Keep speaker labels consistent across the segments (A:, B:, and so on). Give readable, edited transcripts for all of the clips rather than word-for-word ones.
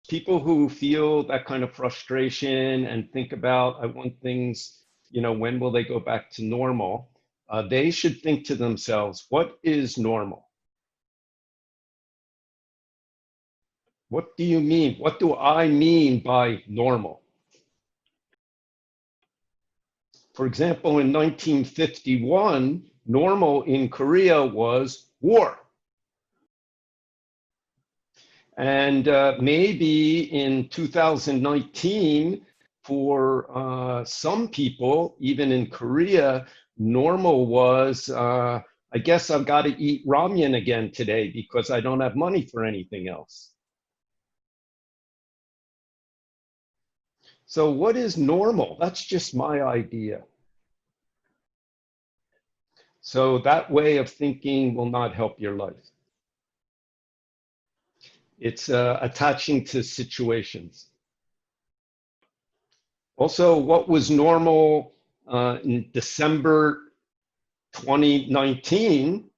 A: people who feel that kind of frustration and think about, I want things, when will they go back to normal? They should think to themselves, what is normal? What do you mean? What do I mean by normal? For example, in 1951, normal in Korea was war. And maybe in 2019, for some people, even in Korea, normal was, I guess I've got to eat ramen again today because I don't have money for anything else. So what is normal? That's just my idea. So that way of thinking will not help your life. It's attaching to situations. Also, what was normal in December 2019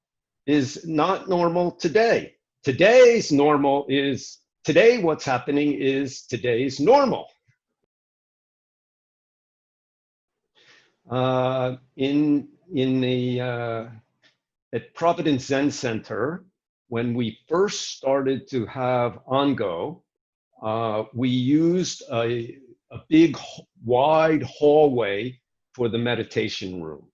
A: is not normal today. Today's normal is, today what's happening is today's normal. At Providence Zen Center, when we first started to have Ongo, we used a big, wide hallway for the meditation room.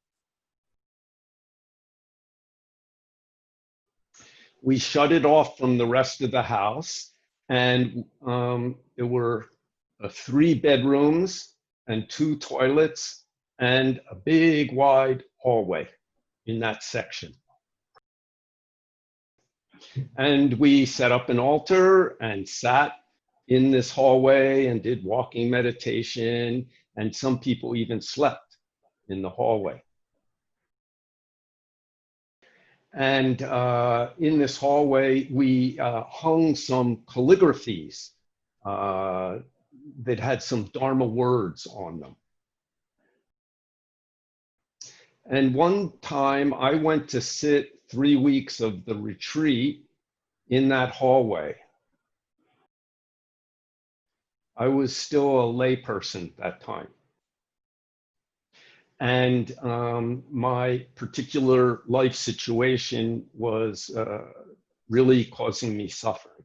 A: We shut it off from the rest of the house, and there were 3 bedrooms and 2 toilets and a big, wide hallway in that section. And we set up an altar and sat in this hallway and did walking meditation, and some people even slept in the hallway. And in this hallway, we hung some calligraphies that had some Dharma words on them. And one time I went to sit 3 weeks of the retreat in that hallway. I was still a layperson at that time. And my particular life situation was really causing me suffering.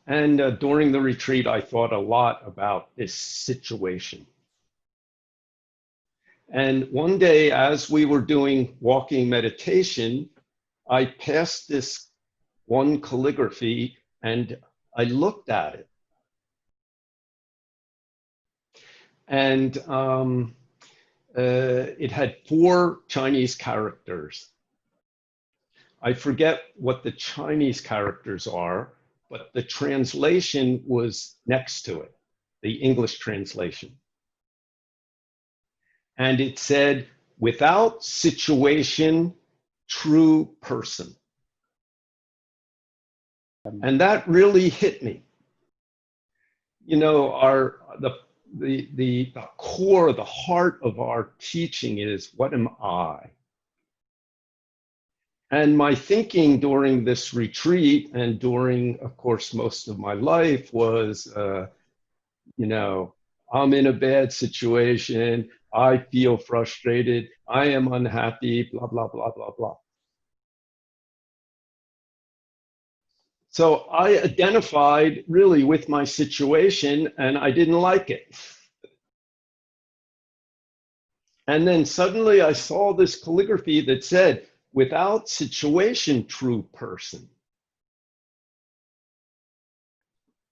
A: And during the retreat, I thought a lot about this situation. And one day, as we were doing walking meditation, I passed this one calligraphy and I looked at it. And it had 4 Chinese characters. I forget what the Chinese characters are, but the translation was next to it, the English translation. And it said, without situation, true person. And that really hit me. You know, the core, the heart of our teaching is, what am I? And my thinking during this retreat and during, of course, most of my life was, you know, I'm in a bad situation. I feel frustrated. I am unhappy, blah, blah, blah, blah, blah. So I identified really with my situation and I didn't like it. And then suddenly I saw this calligraphy that said, without situation, true person.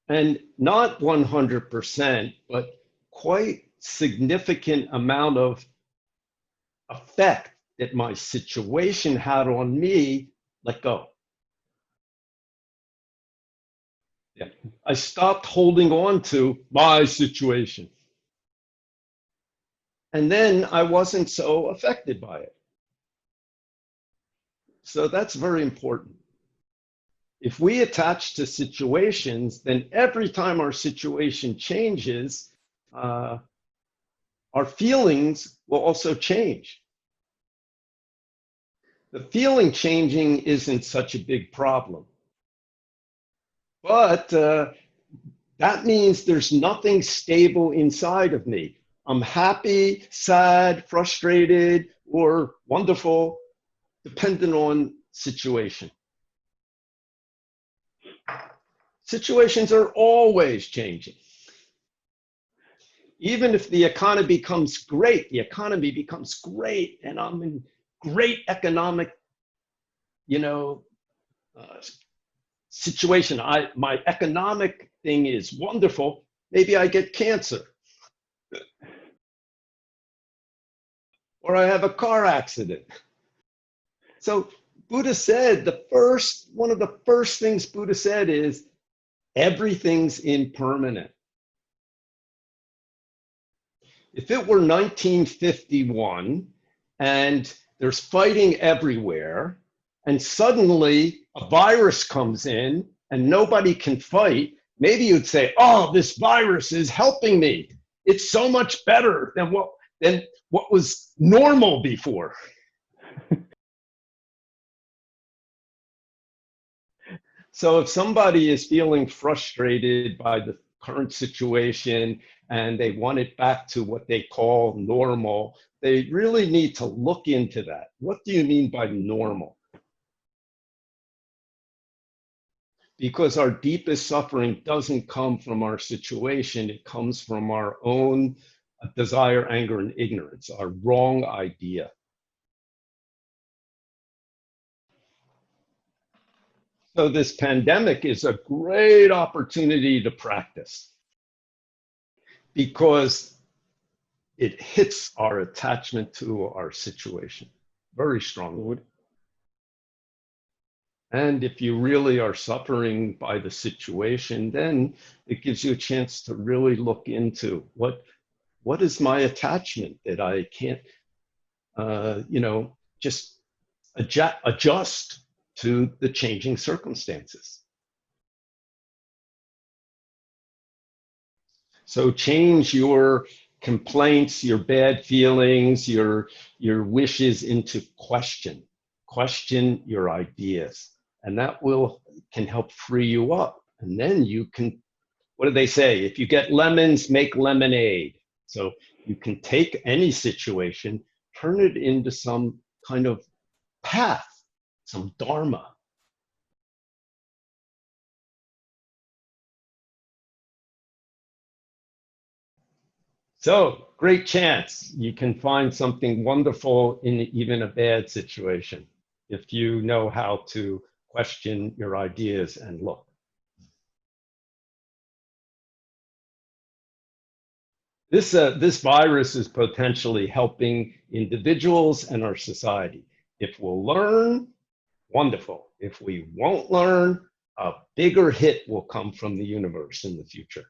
A: And not 100%, but quite significant amount of effect that my situation had on me, let go. Yeah. I stopped holding on to my situation. And then I wasn't so affected by it. So that's very important. If we attach to situations, then every time our situation changes, our feelings will also change. The feeling changing isn't such a big problem. But that means there's nothing stable inside of me. I'm happy, sad, frustrated, or wonderful, dependent on situation. Situations are always changing. Even if the economy becomes great, and I'm in great economic, uh, situation. My economic thing is wonderful. Maybe I get cancer, or I have a car accident. So Buddha said one of the first things Buddha said is everything's impermanent. If it were 1951 and there's fighting everywhere, and suddenly a virus comes in and nobody can fight, maybe you'd say, oh, this virus is helping me. It's so much better than what was normal before. So if somebody is feeling frustrated by the current situation and they want it back to what they call normal, they really need to look into that. What do you mean by normal? Because our deepest suffering doesn't come from our situation, it comes from our own desire, anger, and ignorance, our wrong idea. So this pandemic is a great opportunity to practice because it hits our attachment to our situation very strongly. And if you really are suffering by the situation, then it gives you a chance to really look into what is my attachment that I can't, just adjust to the changing circumstances. So change your complaints, your bad feelings, your wishes into question. Question your ideas, and that can help free you up. And then you can, what do they say? If you get lemons, make lemonade. So you can take any situation, turn it into some kind of path, some dharma. So great chance you can find something wonderful in even a bad situation if you know how to question your ideas and look. This virus is potentially helping individuals and our society. If we'll learn, wonderful. If we won't learn, a bigger hit will come from the universe in the future.